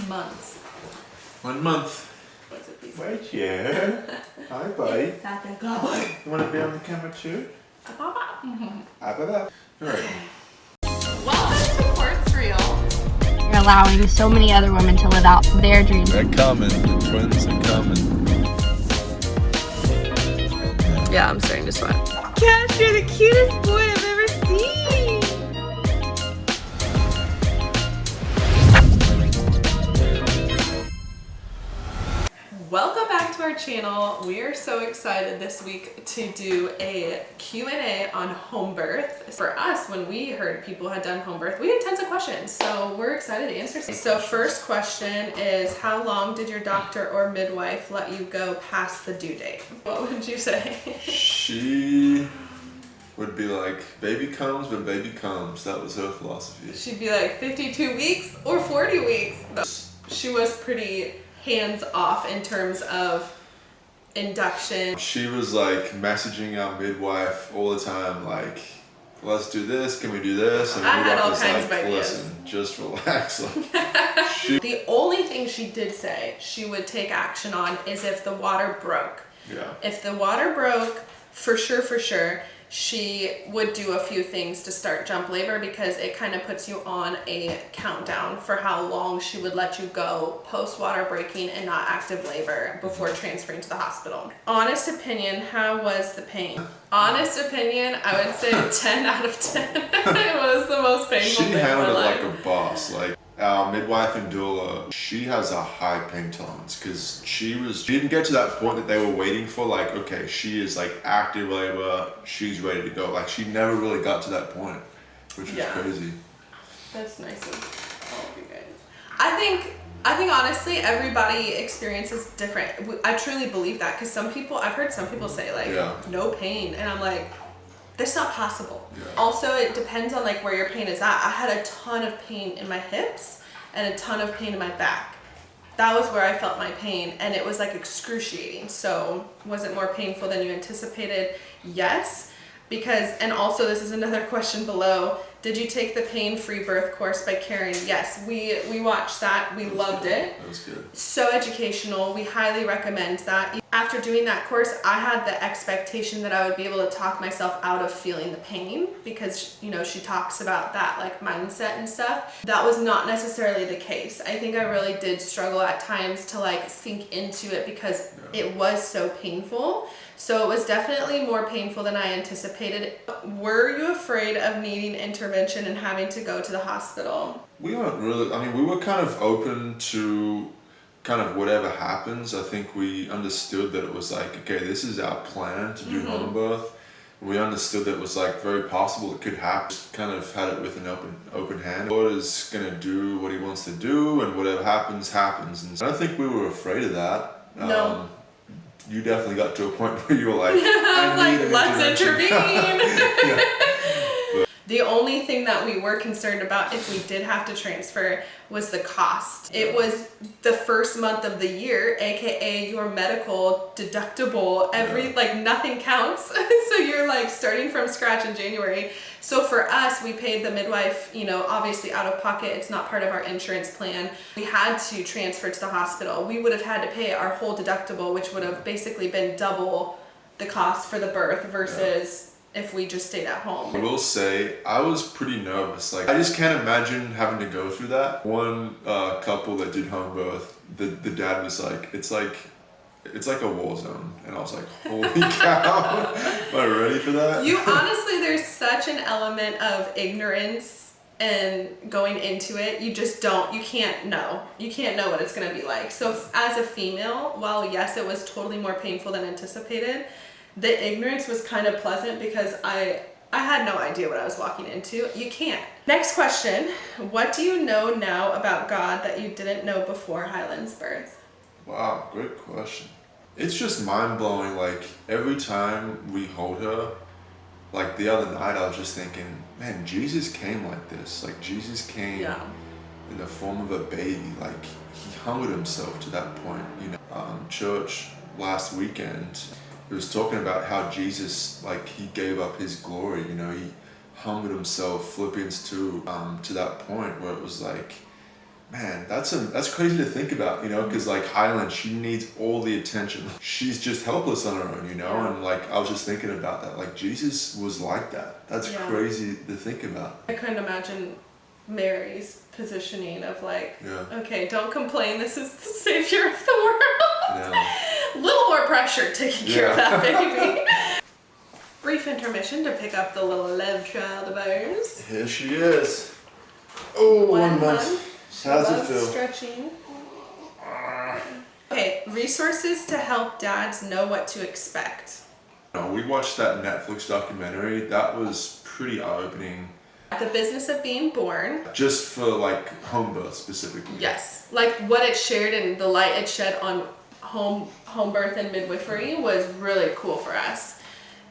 months. 1 month. Wait, yeah. Hi, buddy. You want to be on the camera too? Alright. Welcome to Quartz Real. You're allowing so many other women to live out their dreams. They're coming. The twins are coming. Yeah, I'm starting to sweat. Cash, you're the cutest boy I've ever seen. Welcome back to our channel. We are so excited this week to do a Q&A on home birth. For us, when we heard people had done home birth, we had tons of questions, so we're excited to answer some. So first question is, how long did your doctor or midwife let you go past the due date? What would you say? She would be like, baby comes when baby comes. That was her philosophy. She'd be like 52 weeks or 40 weeks. She was pretty hands off in terms of induction. She was like messaging our midwife all the time, like, let's do this, can we do this? And I had all was kinds of like, ideas. listen, just relax. The only thing she did say she would take action on is if the water broke. Yeah. If the water broke, for sure, she would do a few things to start jump labor, because it kind of puts you on a countdown for how long she would let you go post water breaking and not active labor before transferring to the hospital. Honest opinion, how was the pain? Honest opinion, I would say 10 out of 10. It was the most painful thing in my life. She handled it like a boss. Like, our midwife and doula, she has a high pain tolerance, because she didn't get to that point that they were waiting for, like, okay, she is like active labor, she's ready to go. Like, she never really got to that point, which was crazy. That's nice of all of you guys. I think honestly everybody experiences different. I truly believe that, because I've heard some people say like no pain, and I'm like, that's not possible. Yeah. Also, it depends on like where your pain is at. I had a ton of pain in my hips and a ton of pain in my back. That was where I felt my pain, and it was like excruciating. So was it more painful than you anticipated? Yes. And also this is another question below. Did you take the pain-free birth course by Karen? Yes, we watched that. We loved it. That was good. So educational. We highly recommend that. After doing that course, I had the expectation that I would be able to talk myself out of feeling the pain, because, you know, she talks about that like mindset and stuff. That was not necessarily the case. I think I really did struggle at times to like sink into it, because it was so painful. So it was definitely more painful than I anticipated. Were you afraid of needing intervention and having to go to the hospital? We weren't really, I mean, we were kind of open to kind of whatever happens. I think we understood that it was like, okay, this is our plan to do home birth. We understood that it was like very possible it could happen. Just kind of had it with an open hand. God is gonna do what he wants to do, and whatever happens, happens. And I don't think we were afraid of that. No. You definitely got to a point where you were like, I was like, let's intervene. The only thing that we were concerned about if we did have to transfer was the cost. It was the first month of the year, aka your medical deductible. Like nothing counts. So you're like starting from scratch in January. So for us, we paid the midwife, you know, obviously out of pocket. It's not part of our insurance plan. We had to transfer to the hospital. We would have had to pay our whole deductible, which would have basically been double the cost for the birth versus if we just stayed at home. I will say, I was pretty nervous. Like, I just can't imagine having to go through that. One couple that did home birth, the dad was like, it's like a war zone. And I was like, holy cow, am I ready for that? Honestly, there's such an element of ignorance and going into it. You can't know what it's gonna be like. So as a female, while yes, it was totally more painful than anticipated, the ignorance was kind of pleasant, because I had no idea what I was walking into. You can't. Next question. What do you know now about God that you didn't know before Highland's birth? Wow, great question. It's just mind-blowing. Like, every time we hold her, like the other night, I was just thinking, man, Jesus came like this. Like, Jesus came in the form of a baby. Like, he humbled himself to that point. You know, church last weekend, it was talking about how Jesus, like, he gave up his glory, you know, he humbled himself, Philippians 2, to that point where it was like, man, that's crazy to think about, you know, because like Highland, she needs all the attention. She's just helpless on her own, you know, and like I was just thinking about that. Like Jesus was like that. That's crazy to think about. I couldn't imagine Mary's positioning of like, Yeah. okay, don't complain, this is the savior of the world. Yeah. A little more pressure taking care of that baby. Brief intermission to pick up the little love child of ours. Here she is. Oh, 1 month. How's it feel? Stretching. Okay, resources to help dads know what to expect. No, we watched that Netflix documentary. That was pretty eye-opening. The Business of Being Born. Just for like home birth specifically. Yes, like what it shared and the light it shed on home birth and midwifery was really cool for us.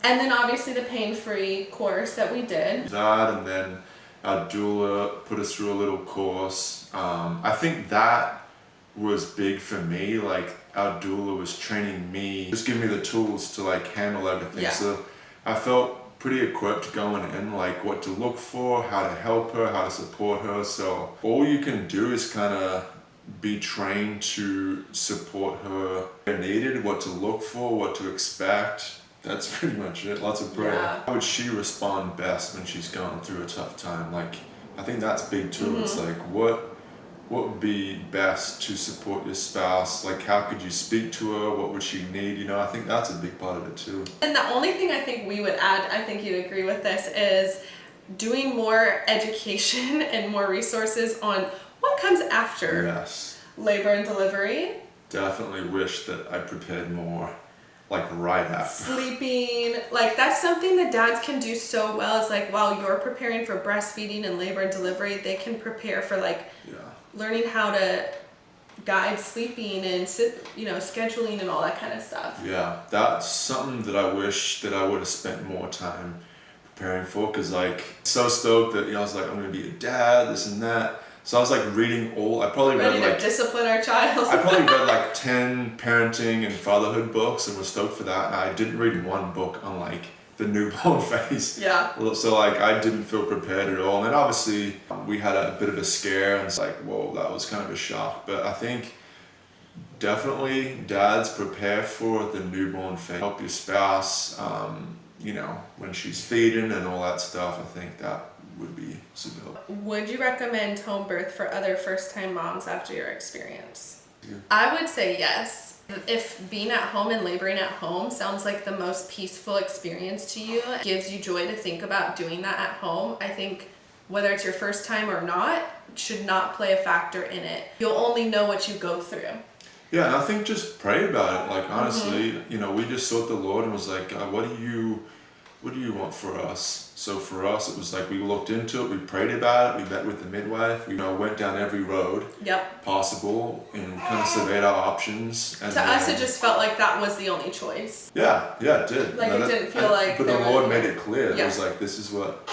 And then obviously the pain-free course that we did. That, and then our doula put us through a little course. I think that was big for me. Like our doula was training me, just giving me the tools to like handle everything. Yeah. So I felt pretty equipped going in, like what to look for, how to help her, how to support her. So all you can do is kind of be trained to support her where needed, what to look for, what to expect. That's pretty much it. Lots of prayer. Yeah. How would she respond best when she's going through a tough time? Like, I think that's big too. It's like, what would be best to support your spouse? Like, how could you speak to her? What would she need? You know, I think that's a big part of it too. And the only thing I think we would add, I think you'd agree with this, is doing more education and more resources on what comes after labor and delivery. Definitely wish that I prepared more, like right after. Sleeping, like that's something that dads can do so well. It's like while you're preparing for breastfeeding and labor and delivery, they can prepare for like learning how to guide sleeping and scheduling and all that kind of stuff. Yeah, that's something that I wish that I would have spent more time preparing for, because like so stoked that I was like, I'm gonna be a dad, this and that. So I was like reading I probably read like discipline our child. I probably read like 10 parenting and fatherhood books and was stoked for that. And I didn't read one book on like the newborn phase. Yeah. So like I didn't feel prepared at all. And then obviously we had a bit of a scare and it's like, whoa, that was kind of a shock. But I think definitely dads prepare for the newborn phase. Help your spouse, when she's feeding and all that stuff. I think that would be super helpful. Would you recommend home birth for other first-time moms after your experience? Yeah. I would say yes. If being at home and laboring at home sounds like the most peaceful experience to you, gives you joy to think about doing that at home, I think whether it's your first time or not, should not play a factor in it. You'll only know what you go through. Yeah, and I think just pray about it. Like honestly, we just sought the Lord and was like, God, what do you want for us? So for us, it was like we looked into it, we prayed about it, we met with the midwife, we went down every road possible and kind of surveyed our options. And to us, it just felt like that was the only choice. Yeah, it did. Like it didn't feel like. But the Lord made it clear. It was like, this is what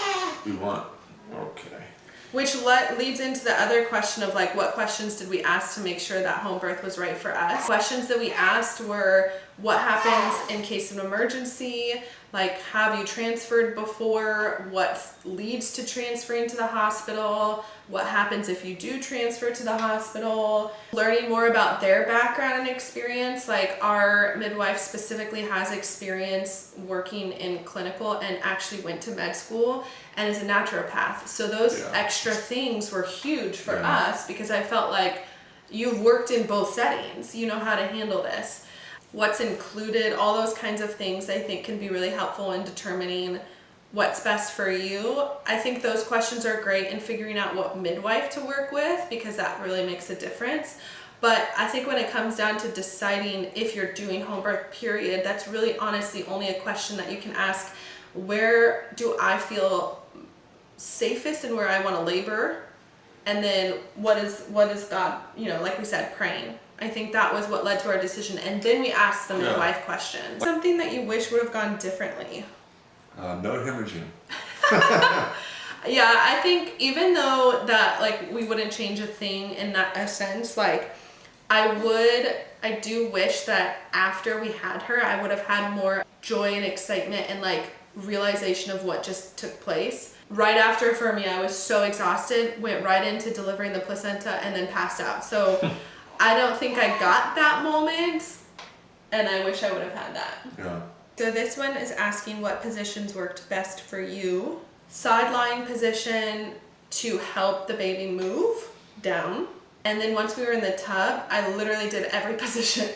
we want. Okay. Which leads into the other question of like, what questions did we ask to make sure that home birth was right for us? Questions that we asked were, what happens in case of an emergency? Like, have you transferred before? What leads to transferring to the hospital? What happens if you do transfer to the hospital? Learning more about their background and experience. Like our midwife specifically has experience working in clinical and actually went to med school and is a naturopath. So those extra things were huge for us because I felt like you've worked in both settings. You know how to handle this. What's included, all those kinds of things I think can be really helpful in determining what's best for you. I think those questions are great in figuring out what midwife to work with because that really makes a difference. But I think when it comes down to deciding if you're doing home birth, period, that's really honestly only a question that you can ask. Where do I feel safest and where I want to labor? And then what is God, like we said, praying. I think that was what led to our decision. And then we asked the midwife question. Something that you wish would have gone differently. No hemorrhaging. Yeah, I think even though that like we wouldn't change a thing in that sense, like I do wish that after we had her, I would have had more joy and excitement and like realization of what just took place. right after for me, I was so exhausted, went right into delivering the placenta and then passed out. So I don't think I got that moment, and I wish I would have had that. Yeah. So this one is asking what positions worked best for you. Side lying position to help the baby move down. And then once we were in the tub, I literally did every position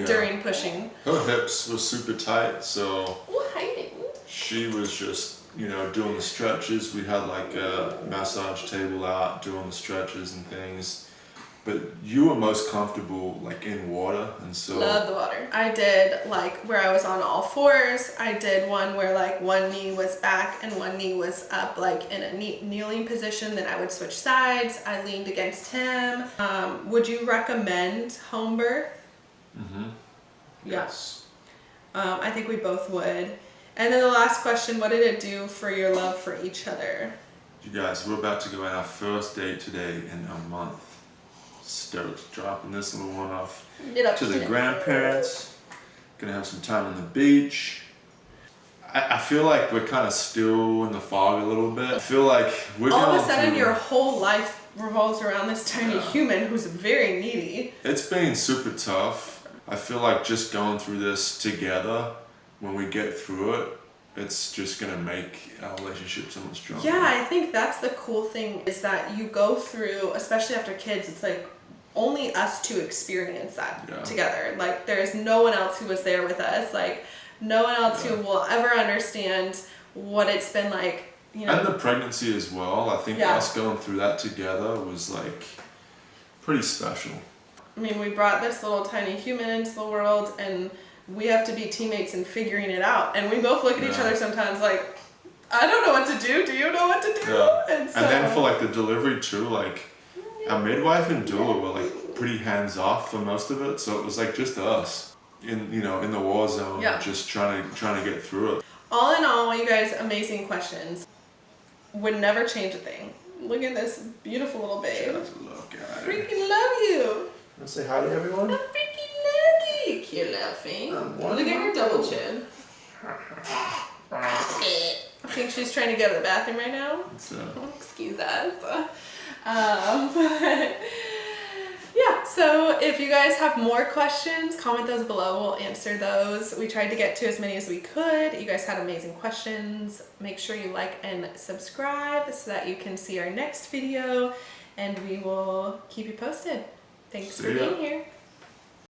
during pushing. Her hips were super tight, so Hiding. she was just, doing the stretches. We had like a massage table out, doing the stretches and things. But you were most comfortable like in water, and so love the water. I did like where I was on all fours. I did one where like one knee was back and one knee was up, like in a kneeling position. Then I would switch sides. I leaned against him. Would you recommend home birth? Yes. I think we both would. And then the last question: what did it do for your love for each other? You guys, we're about to go on our first date today in a month. Stoked, dropping this little one off to the grandparents. Gonna have some time on the beach. I feel like we're kind of still in the fog a little bit. I feel like we're all of a sudden your whole life revolves around this tiny human who's very needy. It's been super tough. I feel like just going through this together, when we get through it, it's just gonna make our relationship so much stronger. Yeah, I think that's the cool thing, is that you go through, especially after kids, it's like only us two experience that together. Like there's no one else who was there with us. Like no one else who will ever understand what it's been like, And the pregnancy as well. I think us going through that together was like pretty special. I mean, we brought this little tiny human into the world, and we have to be teammates in figuring it out. And we both look at each other sometimes like, I don't know what to do. Do you know what to do? Yeah. And then for like the delivery too, like our midwife and doula were like pretty hands off for most of it. So it was like just us in the war zone, just trying to get through it. All in all, you guys, amazing questions. Would never change a thing. Look at this beautiful little babe. Look at her. Freaking love you. Want to say hi to everyone? I freaking love you. Cute laughing. Look at her double chin. I think she's trying to go to the bathroom right now. Excuse us. But yeah, so if you guys have more questions, comment those below. We'll answer those. We tried to get to as many as we could. You guys had amazing questions. Make sure you like and subscribe so that you can see our next video, and we will keep you posted. Thanks for being here.